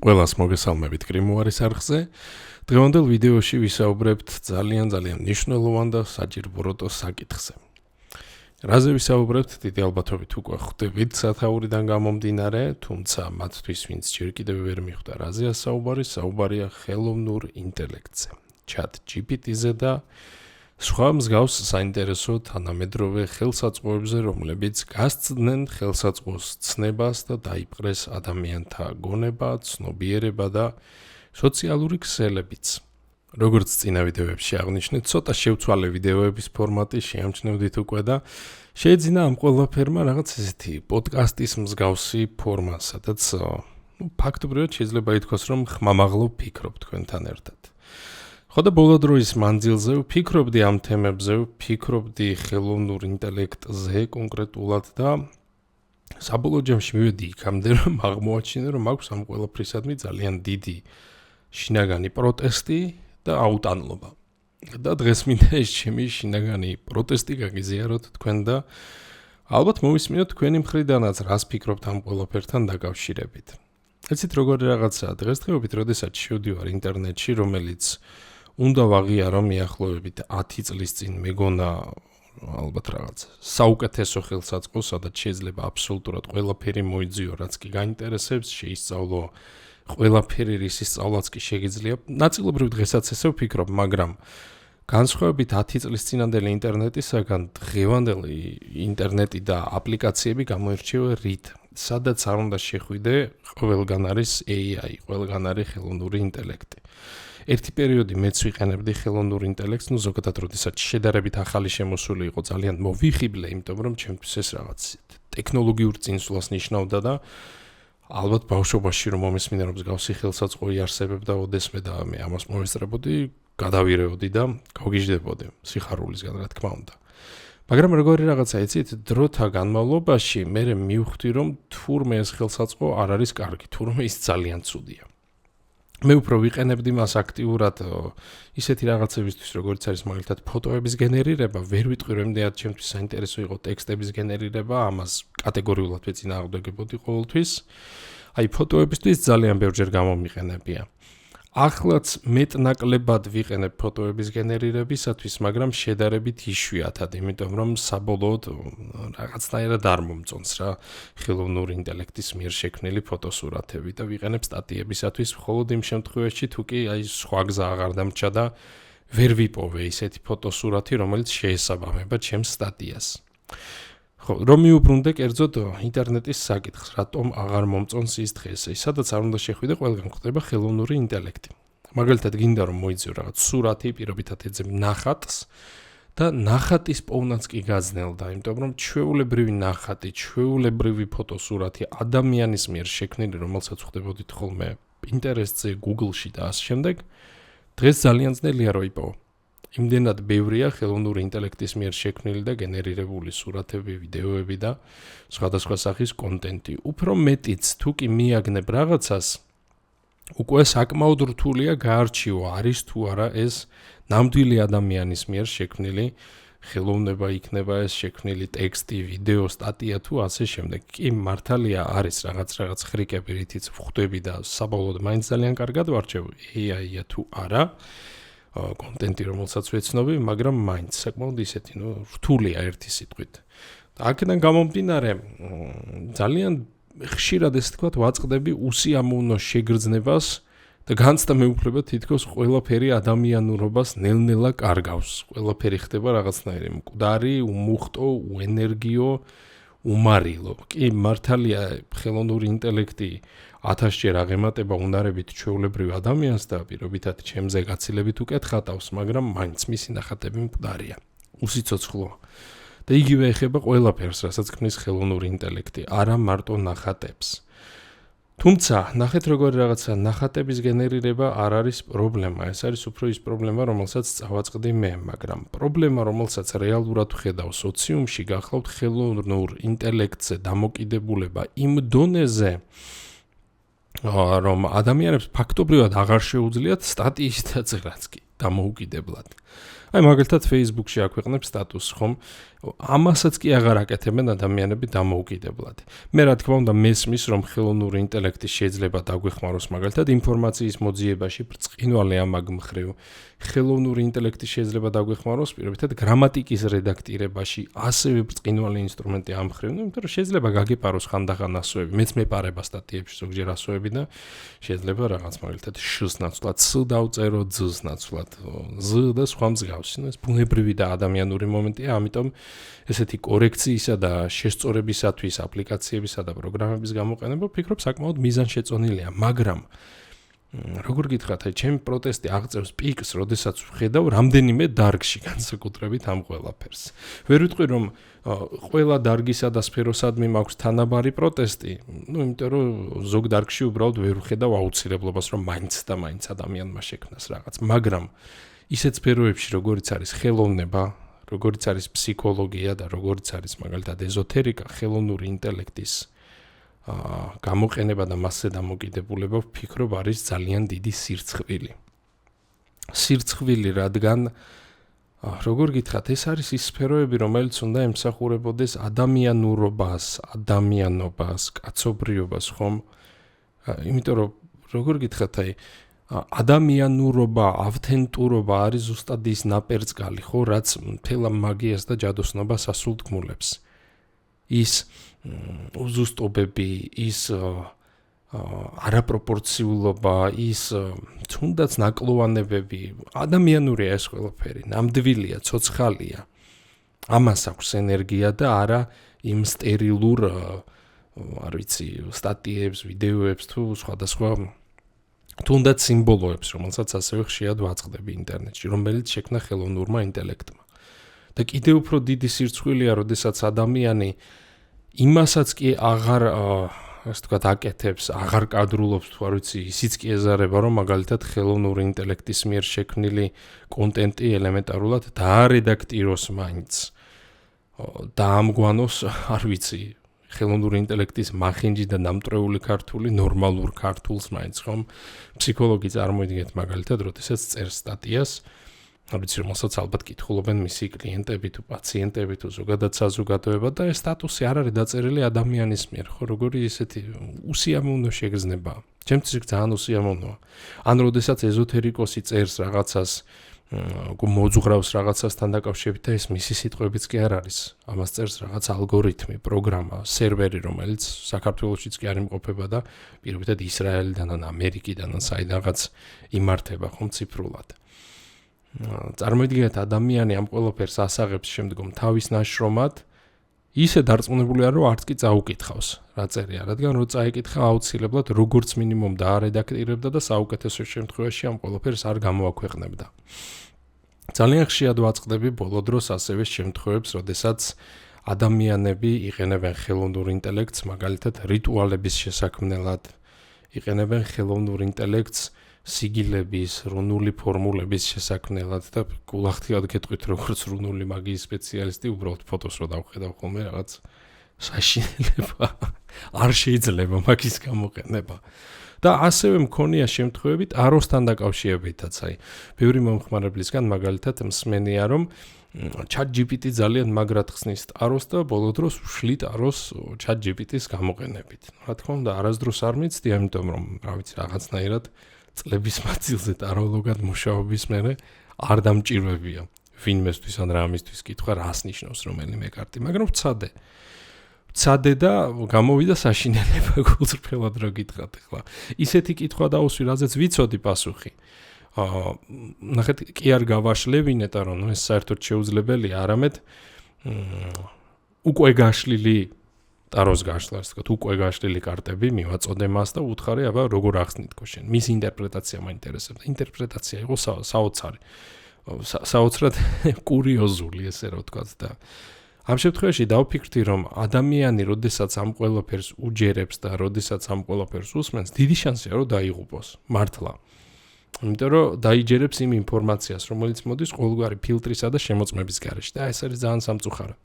ყველას მოგესალმებით გრიმუარის არხზე. დღევანდელ ვიდეოში ვისაუბრებთ ძალიან მნიშვნელოვან და საჭირო საკითხზე. რაზე ვისაუბრებთ, დიდი ალბათობით უკვე ხვდებით სათაურიდან გამომდინარე, თუმცა მათთვის ვინც ჯერ კიდევ ვერ მიხვდა რაზეა საუბარია ხელოვნურ ინტელექტზე, ChatGPT-ზე და სხვა მსგავს საინტერესო თანამედროვე ხელსაწყოებზე, რომლებიც გასცდნენ ხელსაწყოს ცნებას და დაიპყრეს ადამიანთა გონება, ცნობიერება და სოციალური ქსელებიც. როგორც წინა ვიდეოებში აღნიშნეთ, ცოტა შევცვალე ვიდეოების ფორმატი შეამჩნევდით უკვე და შეეძინა ამ ყველაფერმა რაღაც ესეთი პოდკასტის მსგავსი ფორმა, სადაც ფაქტობრივად შეიძლება ითქვას, რომ ხმამაღლა ვფიქრობ თქვენთან ერთად. ხო და ბოლო დროის მანძილზე ვფიქრობდი ამ თემებზე, ვფიქრობდი ხელოვნურ ინტელექტზე კონკრეტულად და საბოლოო ჯამში მივედი იქამდე, რომ აღმოაჩინე, რომ აქვს ამ ყველაფრისადმი ძალიან დიდი შინაგანი პროტესტი და აუტანლობა. და დღეს მინდა ეს ჩემი შინაგანი პროტესტი გაგიზიაროთ თქვენ და ალბათ მოვისმინოთ თქვენი მხრიდანაც რას ფიქრობთ ამ ყველაფერთან დაკავშირებით. ეცით როგორი რაღაცაა დღესდღეობით, როდესაც შევდივარ ინტერნეტში, რომელიც უნდა ვაღიარო მიახლოებით 10 წლის წინ მეგონა ალბათ რაღაც საუკეთესო ხელსაწყო, სადაც შეიძლება აბსოლუტურად ყველაფერი მოიძიო, რაც კი გაინტერესებს, შეისწავლო ყველაფერი, რის სწავლაც კი შეგიძლია. ნაწილობრივ დღესაც ესე ვფიქრობ, მაგრამ განსხვავებით 10 წლის წინანდელი ინტერნეტისაგან, დღევანდელი ინტერნეტი და აპლიკაციები გამოირჩევა რით, სადაც არ უნდა შეხვიდე, ყველგან არის AI, ყველგან არის ხელოვნური ინტელექტი. ერთი პერიოდი მეც ვიყენებდი ხელოვნურ ინტელექტს, ზოგადად როდესაც შედარებით ახალი შემოსული იყო, ძალიან მოვიხიბლე, იმიტომ რომ ჩემთვის ეს რაღაც ტექნოლოგიურ წინსვლას ნიშნავდა და ალბათ ბავშვობაში რომ მომისმინე რომ მსგავსი ხელსაწყო იარსებებდა ოდესმე და მე ამას მოვესწრებოდი, გადავირეოდი და გავგიჟდებოდი სიხარულისგან, რა თქმა უნდა. მაგრამ როგორი რაღაცა იცით, დროთა განმავლობაში მე მივხვდი რომ თურმე ეს ხელსაწყო არ არის კარგი, თურმე ის ძალიან ცუდია. მე უფრო ვიყენებდი მას აქტიურად ისეთი რაღაცებისთვის, როგორც არის მაგალითად ფოტოების გენერირება, ვერ ვიტყვი რომ იმდენად ჩემთვის საინტერესო იყო ტექსტების გენერირება, ამას კატეგორიულად ვეწინააღმდეგებოდი ყოველთვის. აი ფოტოებისთვის ძალიან ბევრჯერ გამომიყენებია. ახლაც მეტნაკლებად ვიყენებ ფოტოების გენერირებისათვის, მაგრამ შედარებით იშვიათად, იმიტომ რომ საბოლოოდ რაღაცნაირად არ მომწონს რა ხელოვნური ინტელექტის მიერ შექმნილი ფოტოსურათები და ვიყენებ სტატიებისათვის, მხოლოდ იმ შემთხვევაში თუ კი აი სხვა გზა აღარ დამრჩა და ვერ ვიპოვე ისეთი ფოტოსურათი, რომელიც შეესაბამება ჩემს სტატიას. ხო, რომ მიუბრუნდე კერძოდ ინტერნეტის საკითხს, რატომ აღარ მომწონს ის დღეს, სადაც არ უნდა შეხვიდე, ყველგან ხდება ხელოვნური ინტელექტი. მაგალითად, გინდა რომ მოიძიო რაღაც სურათი, პირობითად ეძებ ნახატს და ნახატის პოვნაც კი გაძნელდა, იმიტომ რომ ჩვეულებრივი ნახატი, ჩვეულებრივი ფოტოსურათი ადამიანის მიერ შექმნილი, რომელსაც ხვდებოდით ხოლმე Pinterest-ზე, Google-ში და ასე შემდეგ, დღეს ძალიან ძნელია რომ იპოვო. იმდენად ბევრია ხელოვნური ინტელექტის მიერ შექმნილი და გენერირებული სურათები, ვიდეოები და სხვადასხვა სახის კონტენტი. უფრო მეტიც, თუ კი მიაგნებ რაღაცას, უკვე საკმაოდ რთულია გაარჩიო, არის თუ არა ეს ნამდვილი ადამიანის მიერ შექმნილი ხელოვნება იქნება ეს შექმნილი ტექსტი, ვიდეო, სტატია თუ ასე შემდეგ. კი, მართალია არის რაღაც ხრიკები, რითიც ვხვდები და საბოლოოდ მაინც ძალიან კარგად ვარჩევ AI-ია თუ არა. კონტენტი, რომელსაც ვეცნობი, მაგრამ მაინც საკმაოდ ისეთი, რთულია ერთი სიტყვით. აქედან გამომდინარე, ძალიან ხშირად ესე თქვათ, ვაწყდები უსიამოვნო შეგრძნებას და განცდა მეუფლება თითქოს ყველაფერი ადამიანურობას ნელ-ნელა კარგავს. ყველაფერი ხდება რაღაცნაირი მკვდარი, უმუხტო, უენერგიო, უმარილო. კი, მართალია ხელოვნური ინტელექტი 1000-ჯერ აღემატება უნარებით ჩვეულებრივ ადამიანს და პირობითად ჩემზე გაცილებით უკეთხატავს, მაგრამ მაინც მისი ნახატები მკვდარია, უსიცოცხლო. და იგივე ეხება ყველაფერს, რასაც ქმნის ხელოვნური ინტელექტი, არა მარტო ნახატებს. თუმცა, ნახეთ როგორი რაღაცა ნახატების გენერირება არ არის პრობლემა, ეს არის უფრო ის პრობლემა, რომელსაც წავაწყდი მე, მაგრამ პრობლემა, რომელსაც რეალურად ვხედავ სოციუმში, გახლავთ ხელოვნურ ინტელექტზე დამოკიდებულება იმ დონეზე, რომ ადამიანებს ფაქტობრივად აღარ შეუძლიათ სტატიის დაწერაც კი დამოუკიდებლად. აი მაგალითად Facebook-ში აქვეყნებ სტატუსს, ხომ? ამასაც კი აღარ აკეთებენ ადამიანები დამოუკიდებლად. მე რა თქმა უნდა მესმის რომ ხელოვნური ინტელექტი შეიძლება დაგვეხმაროს მაგალითად ინფორმაციის მოძიებაში ბრწყინვალე ამაგ მხრივ. ხელოვნური ინტელექტი შეიძლება დაგვეხმაროს პირობითად გრამატიკის რედაქტირებაში ასევე ბრწყინვალე ინსტრუმენტი ამ მხრივ, იმიტომ რომ შეიძლება გაგეპაროს ხანდახან ასოები. მეც მეპარება სტატიებში ზოგჯერ ასოები და შეიძლება რაღაც მაგალითად შ-ს ნაცვლად ც დავწერო, ძ-ს ნაცვლად ზ და სხვა მსგავსი. ეს ბუნებრივი და ადამიანური მომენტია, ამიტომ ესეთი კორექციისა და შესწორებისათვის აპლიკაციებისა და პროგრამების გამოყენება ვფიქრობ საკმაოდ მიზანშეწონილია, მაგრამ როგორ გითხრათ, ჩემი პროტესტი აღწევს პიკს, როდესაც ვხედავ რამდენიმე დარგში განსაკუთრებით ამ ყველაფერს. ვერ ვიტყვი რომ ყველა დარგისა და სფეროსადმი მაქვს თანაბარი პროტესტი, იმიტომ რომ ზოგ დარგში უბრალოდ ვერ ვხედავ აუცილებლობას რომ მაინც და მაინც ადამიანმა შექმნას რაღაც, მაგრამ ისეთ სფეროებში როგორიც არის ხელოვნება, როგორიც არის ფსიქოლოგია და როგორიც არის მაგალითად ეზოთერიკა, ხელოვნური ინტელექტის გამოყენება და მასზე დამოკიდებულება ვფიქრობ არის ძალიან დიდი სირცხვილი. სირცხვილი, რადგან როგორ გითხრათ, ეს არის ის სფეროები, რომელიც უნდა ემსახურებოდეს ადამიანურობას, ადამიანობას, კაცობრიობას, ხომ? იმიტომ რომ როგორ გითხრათ, ადამიანურობა, ავთენტურობა არის ზუსტად ის ნაპერწკალი, ხო, რაც მთელ მაგიას და ჯადოსნობას ასულთქმულებს. ის უზუსტობები, ის არაპროპორციულობა, ის თუნდაც ნაკლოვანებები, ადამიანურია ეს ყველაფერი, ნამდვილია, ცოცხალია. ამას აქვს ენერგია და არა იმ სტერილურ, არ ვიცი, სტატიებს, ვიდეოებს თუ სხვადასხვა თუნდაც სიმბოლოებს, რომელსაც ასევე ხშირად ვაწყდები ინტერნეტში, რომელიც შექმნა ხელოვნურმა ინტელექტმა. და კიდევ უფრო დიდი სირცხვილია, როდესაც ადამიანი იმასაც კი აღარ ასე ვთქვათ აკეთებს, აღარ კადრულობს, თუ არ ვიცი, ისიც კი ეზარება, რომ მაგალითად ხელოვნური ინტელექტის მიერ შექმნილი კონტენტი ელემენტარულად დაარედაქტიროს მაინც. დაამგვანოს, არ ვიცი, ხელოვნური ინტელექტის მახინჯი და დამტრეული ქართული ნორმალურ ქართულს მაინც, ხომ? ფსიქოლოგი წარმოიდგინეთ მაგალითად, როდესაც წერს სტატიას, არ ვიცი, რომელსაც ალბათ კითხულობენ მისი კლიენტები თუ პაციენტები თუ ზოგადად საზოგადოება და ეს სტატუსი არ არის დაწერილი ადამიანის მიერ, ხო, როგორი ისეთი უსიამოვნო შეგრძნება. ჩემთვის ის ძალიან უსიამოვნოა. ან როდესაც ეზოთერიკოსი წერს რაღაცას, მოძღვრავს რაღაცასთან დაკავშირებით და ეს მისი სიტყვებიც კი არ არის. ამას წერს რაღაც ალგორითმი, პროგრამა, სერვერი, რომელიც საქართველოშიც კი არ იმყოფება და პირობითად ისრაელიდან ან ამერიკიდან ან საიდანღაც იმართება ხომ ციფრულად. წარმოიდგინეთ, ადამიანი ამ ყველაფერს ასაღებს შემდგომ თავის ნაშრომად, ისე დარწმუნებულია, რომ არც კი წაუკითხავს, რა წერია, რადგან რო წაიკითხა აუცილებლად როგორც მინიმუმ დაარედაქტირებდა და საუკეთესო შემთხვევაში ამ ყველაფერს არ გამოაქვეყნებდა. ძალიან ხშირად ვაწყდები ბოლო დროს ასევე შემთხვევებს, როდესაც ადამიანები იყენებენ ხელოვნურ ინტელექტს, მაგალითად რიტუალების შესაქმნელად, იყენებენ ხელოვნურ ინტელექტს სიგილების, რუნული ფორმულების შესაქმნელად და გულახდილად გეტყვით, როგორც რუნული მაგიის სპეციალისტი, უბრალოდ ფოტოს რო დავხედავ ხოლმე რაღაც საშინელება, არ შეიძლება მაგის გამოყენება. და ასევე მქონია შემთხვევები ტაროსთან დაკავშირებითაც, ბევრი მომხმარებლისგან მაგალითად მსმენია, რომ ChatGPT ძალიან მაგრად ხსნის ტაროს და ბოლო დროს ვშლი ტაროს ChatGPT-ის გამოყენებით. რა თქმა უნდა, არასდროს არ მიცდი, ამიტომ რომ, რა ვიცი, რაღაცნაირად წლების მანძილზე ტაროლოგად მუშაობის მერე არ დამჭირვებია. ვინმესთვის ან რამისთვის კითხვა რას ნიშნავს რომელიმე კარტი, მაგრამ ვცადე და გამოვიდა საშინელება გულწრფელად რო გითხრათ ახლა. ისეთი კითხვა დაუსვი, რაზეც ვიცოდი პასუხი. ნახეთ, კი არ გავაშლევინეთ, რომ ეს საერთოდ შეუძლებელია, არამედ უკვე გაშლილი ტაროს გაშლა, ასე ვთქვათ, უკვე გაშლილი კარტები მივაწოდე მას და უთხარი, აბა როგორ ახსნით გოშენ. მის ინტერპრეტაცია მაინტერესებდა. ინტერპრეტაცია იყო საოცარი. საოცრად კურიოზული, ესე რა ვთქვათ და ამ შემთხვევაში დავფიქრდი, რომ ადამიანი, როდესაც ამ ყველაფერს უჯერებს და როდესაც ამ ყველაფერს უსმენს, დიდი შანსია, რომ დაიღუპოს. მართლა. იმიტომ რომ დაიჯერებს იმ ინფორმაციას, რომელიც მოდის ყოველგვარი ფილტრისა და შემოწმების გარეშე და ეს არის ძალიან სამწუხარო.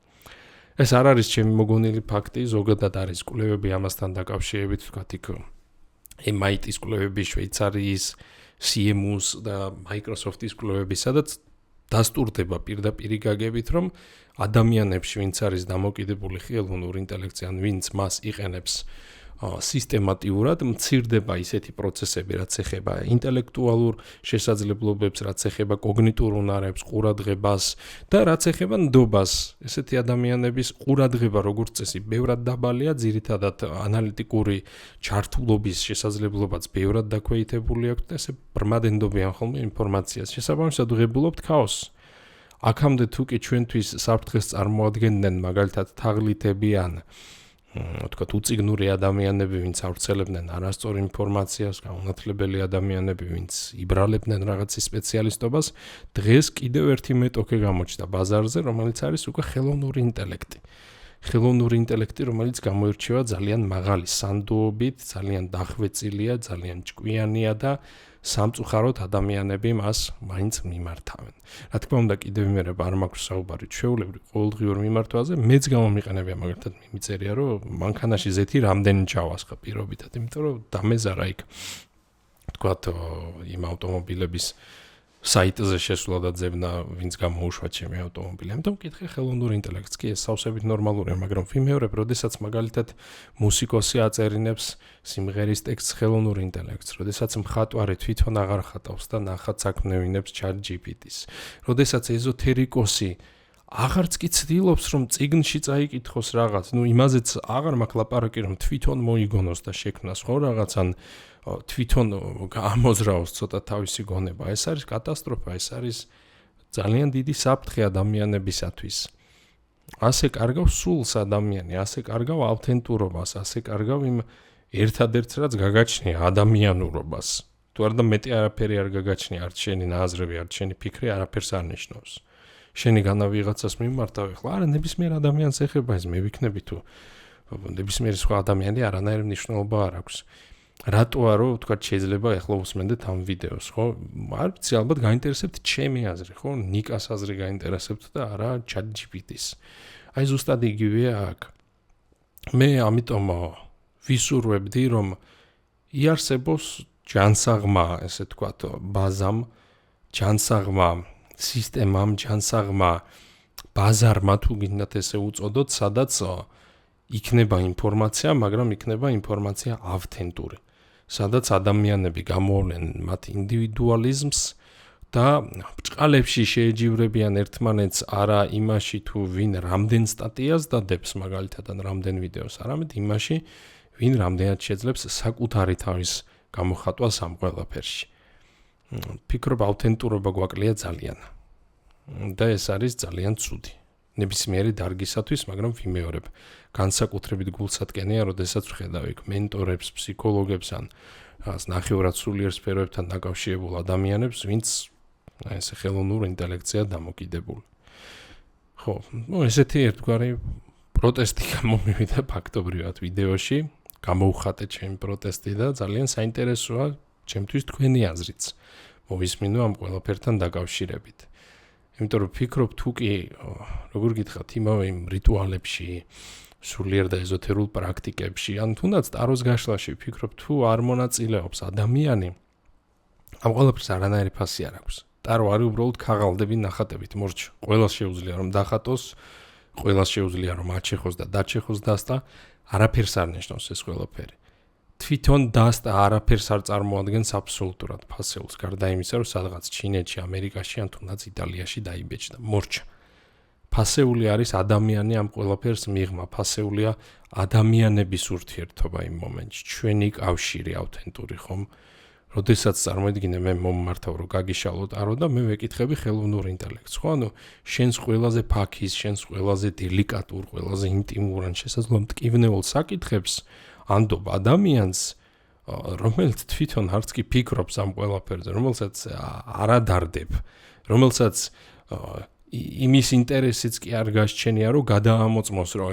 ეს არ არის ჩემი მოგონილი ფაქტი, ზოგადად არის კვლევები ამასთან დაკავშირებით, ვთქვათ, იქ MIT-ის კვლევები, შვეიცარიის CMU-ს და Microsoft-ის კვლევები, სადაც დასტურდება პირდაპირი გაგებით, რომ ადამიანებში, ვინც არის დამოკიდებული ხელოვნურ ინტელექტზე, ან ვინც მას იყენებს სისტემატიურად, მცირდება ისეთი პროცესები, რაც ეხება ინტელექტუალურ შესაძლებლობებს, რაც ეხება კოგნიტურ უნარებს, ყურადღებას და რაც ეხება ნდობას. ესეთი ადამიანების ყურადღება, როგორც წესი, ბევრად დაბალია, ძირითადად ანალიტიკური ჩართულობის შესაძლებლობაც ბევრად დაქვეითებული აქვს და ესე ბრმად ენდობიან ხოლმე ინფორმაციას. შესაბამისად ვღებულობთ ქაოსს. აქამდე თუ კი ჩვენთვის საფრთხეს წარმოადგენდნენ მაგალითად თაღლითები ან თქვათ უწიგნური ადამიანები, ვინც ავრცელებდნენ არასწორ ინფორმაციას, გაუნათლებელი ადამიანები, ვინც იბრალებდნენ რაღაცის სპეციალისტობას, დღეს კიდევ ერთი მეტოქე გამოჩნდა ბაზარზე, რომელიც არის უკვე ხელოვნური ინტელექტი. ხელოვნური ინტელექტი, რომელიც გამოირჩევა ძალიან მაღალი სანდოობით, ძალიან დახვეწილია, ძალიან ჭკვიანია და სამწუხაროდ ადამიანები მას მაინც მიმართავენ. რა თქმა უნდა, კიდევ იმერებ არ მაქვს საუბარი ჩვეულებრივ ყოველდღიურ მიმართვაზე, მეც გამომიყენებია მაგალითად მიმიწერია, რომ მანქანაში ზეთი რამდენი ჩავასხა პირობითად, იმიტომ რომ დამეზარა იქ თქვათ იმ ავტომობილების საიტზე შესვლა და ძებნა, ვინც გამოუშვა ჩემი ავტომობილი. ამიტომ მკითხე ხელოვნურ ინტელექტს, კი ეს სავსებით ნორმალურია, მაგრამ ვიმეორებ, როდესაც მაგალითად მუსიკოსი აწერინებს სიმღერის ტექსტს ხელოვნურ ინტელექტს, როდესაც მხატვარი თვითონ აღარ ხატავს და ნახატ საქმნევინებს ChatGPT-ს, როდესაც ეზოთერიკოსი აღარც კი ცდილობს, რომ წიგნში წაიკითხოს რაღაც, იმაზეც აღარ მაქვს ლაპარაკი, რომ თვითონ მოიგონოს და შექმნას ხო რაღაცან თვითონ გამოზრაოს ცოტა თავისი გონება. ეს არის კატასტროფა, ეს არის ძალიან დიდი საფრთხე ადამიანებისათვის. ასე კარგავს სულს ადამიანი, ასე კარგავ ავთენტურობას, ასე კარგავ იმ ერთადერთს, რაც გაგაჩნია ადამიანურობას. თუ არა და მეტი არაფერი არ გაგაჩნია, არც შენი ნაზრები, არც შენი ფიქრი არაფერს არ ნიშნავს. შენი განა ვიღაცას მიმართავ, ხო, არა, ნებისმიერ ადამიანს ეხება ეს, მე ვიქნები თუ ნებისმიერი სხვა ადამიანი არანაირი მნიშვნელობა არ აქვს. რატო არო, თქვათ, შეიძლება ეხლა უსმენდეთ ამ ვიდეოს, ხო? არ ვიცი, ალბათ გაინტერესებთ ჩემი აზრი, ხო? ნიკას აზრი გაინტერესებთ და არა ChatGPT-ს. აი ზუსტად იგივეა აქ. მე ამიტომ ვისურვებდი, რომ იარსებოს ჯანსაღმა, ესე თქვათ, ბაზამ, ჯანსაღმა სისტემამ, ჯანსაღმა ბაზარმა, თუ გინდათ ესე უწოდოთ, სადაც იქნება ინფორმაცია, მაგრამ იქნება ინფორმაცია ავთენტური. სადაც ადამიანები გამოვლენ მათ ინდივიდუალიზმს და ბრჭყალებში შეეჯივრებიან ერთმანეთს არა იმაში, თუ ვინ რამდენ სტატიას დადებს, მაგალითად, ან რამდენ ვიდეოს, არამედ იმაში, ვინ რამდენად შეძლებს საკუთარი თავის გამოხატვას ამ ყველაფერში. ფიქრობ, ავთენტურობა გვაკლია ძალიან. და ეს არის ძალიან ცუდი. ნებისმიერი დარგისათვის, მაგრამ ვიმეორებ. განსაკუთრებით გულსატკენია, როდესაც ვხედავ იქ მენტორებს, ფსიქოლოგებს ან ნახევრად სულიერ სფეროებთან დაკავშირებულ ადამიანებს, ვინც ესე ხელოვნურ ინტელექტზეა დამოკიდებული. ხო, ესეთი ერთგვარი პროტესტი გამომივიდა ფაქტობრივად ვიდეოში, გამოუხატე ჩემი პროტესტი და ძალიან საინტერესოა ჩემთვის თქვენი აზრიც. მოვისმინო ამ ყველაფერთან დაკავშირებით. იმიტომ რომ ფიქრობ, თუ კი როგორ გითხრათ, იმავე იმ რიტუალებში, სულიერ და ეზოთერულ პრაქტიკებში, ან თუნდაც ტაროს გაშლაში ვფიქრობ, თუ არ მონაწილეობს ადამიანი, ამ ყველაფერს არანაირი ფასი არ აქვს. ტარო არის უბრალოდ ქაღალდები ნახატებით, მორჩ. ყველას შეუძლია რომ დახატოს, ყველას შეუძლია რომ აჩეხოს და დაჩეხოს დასტა, არაფერს არ ნიშნავს ეს ყველაფერი. თვითონ დასტა არაფერს არ წარმოადგენს აბსოლუტურად ფასეულს, გარდა იმისა, რომ სადღაც ჩინეთში, ამერიკაში ან თუნდაც იტალიაში დაიბეჭდა. მორჩა. ფასეული არის ადამიანი ამ ყველაფერს მიღმა, ფასეულია ადამიანების ურთიერთობა იმ მომენტში, ჩვენი კავშირი ავთენტური ხომ? როდესაც წარმოიდგინე მე მომმართავ რომ გაგიშალოთ არო და მე ვეკითხები ხელოვნურ ინტელექტს, ხო? ანუ შენს ყველაზე ფაქის, შენს ყველაზე დელიკატურ, ყველაზე ინტიმურ ან შესაძლოა მტკივნეულ საკითხებს ანდობ ადამიანს, რომელიც თვითონ არც კი ფიქრობს ამ ყველაფერზე, რომელსაც არ ადარდებ, რომელსაც იმის ინტერესიც კი არ გასჩენია, რომ გადაამოწმოს, რომ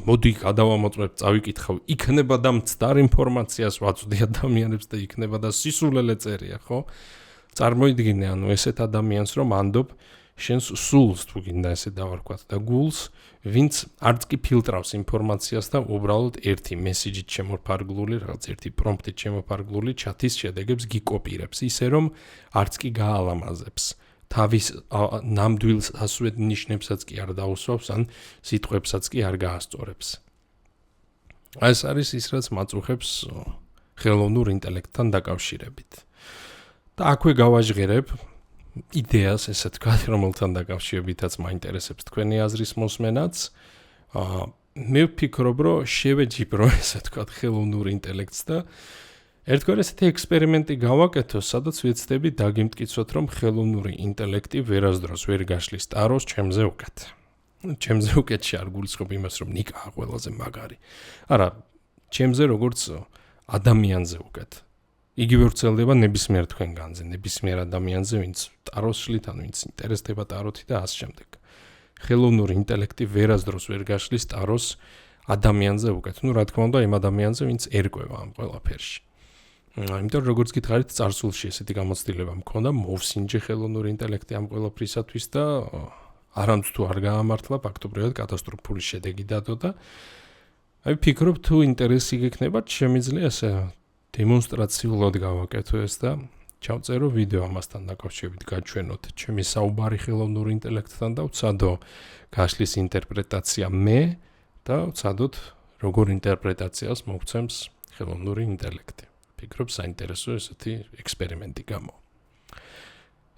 მოდი გადავამოწმებ, წავიკითხავ, იქნება და მცდარ ინფორმაციას ვაწვდი ადამიანებს და იქნება და სისულელე წერია, ხო? წარმოიდგინე, ანუ ესეთ ადამიანს რომ ანდობ შენს სულს, თუ გინდა ესე დავარქვათ და გულს, ვინც არც კი ფილტრავს ინფორმაციას და უბრალოდ ერთი მესიჯით შემოფარგლული, რაღაც ერთი პრომპტით შემოფარგლული ჩათის შედეგებს გიკოპირებს, ისე რომ არც კი გაალამაზებს. თავის ნამდვილ ასვეთ ნიშნებსაც კი არ დაუსვავს, ან სიტყვებსაც კი არ გაასწორებს. ეს არის ის, რაც მაწუხებს ხელოვნურ ინტელექტთან დაკავშირებით. და აქვე გავაჟღერებ იდეას, ესე ვთქვათ, რომელთან დაკავშირებითაც მაინტერესებს თქვენი აზრის მოსმენაც. მე ვფიქრობ, რომ შევეჯიბრო, ესე ვთქვათ, ხელოვნურ ინტელექტს და ერთგვარი ესეთი ექსპერიმენტი გავაკეთო, სადაც ვეცდები დაგიმტკიცოთ, რომ ხელოვნური ინტელექტი ვერასდროს ვერ გაშლის ტაროს ჩემზე უკეთ. ჩემზე უკეთში არ გულისხმობ იმას, რომ ნიკაა ყველაზე მაგარი. არა, ჩემზე როგორც ადამიანზე უკეთ. იგივე ვრცელდება ნებისმიერ თქვენგანზე, ნებისმიერ ადამიანზე, ვინც ტაროს შლით, ან ვინც ინტერესდება ტაროთი და ასე შემდეგ. ხელოვნური ინტელექტი ვერასდროს ვერ გაშლის ტაროს ადამიანზე უკეთ. ნუ რა თქმა უნდა, იმ ადამიანზე, ვინც ერკვევა ამ ყველაფერში. იმიტომ როგორც გითხარით, წარსულში ესეთი გამოცდილება მქონდა, მოვსინჯე ხელოვნური ინტელექტი ამ ყველაფრისათვის და არამც თუ არ გაამართლა, ფაქტობრივად კატასტროფული შედეგი დადო და აი ვფიქრობ, თუ ინტერესი გექნებათ, შემიძლია ესე დემონსტრაციულად გავაკეთო ეს და ჩავწერო ვიდეო ამასთან დაკავშირებით, გაჩვენოთ ჩემი საუბარი ხელოვნურ ინტელექტთან და ვცადო გაშლის ინტერპრეტაცია მე და ვცადოთ როგორ ინტერპრეტაციას მოგცემს ხელოვნური ინტელექტი. ფიქრობ, საინტერესო ესეთი ექსპერიმენტი გამო.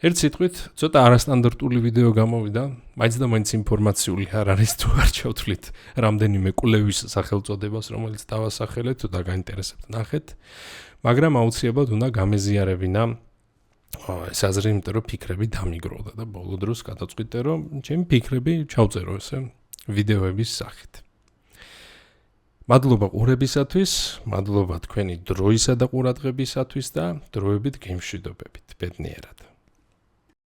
ერთ სიტყვით, ცოტა არასტანდარტული ვიდეო გამოვიდა, მაინც და მაინც ინფორმაციული არ არის, თუ არ ჩავთვლით რამდენიმე კვლევის სახელწოდებას, რომელიც დავასახელეთ, თუ დაგაინტერესებთ ნახეთ, მაგრამ აუცილებლად უნდა გამეზიარებინა ეს აზრი, იმიტომ რომ ფიქრები დამიგროვდა და ბოლო დროს გადაწყვიტე, რომ ჩემი ფიქრები ჩავწერო ესე ვიდეოების სახით. მადლობა ყურებისათვის, მადლობა თქვენი დროისა და ყურადღებისათვის და დროებით გემშვიდობებით, ბედნიერად.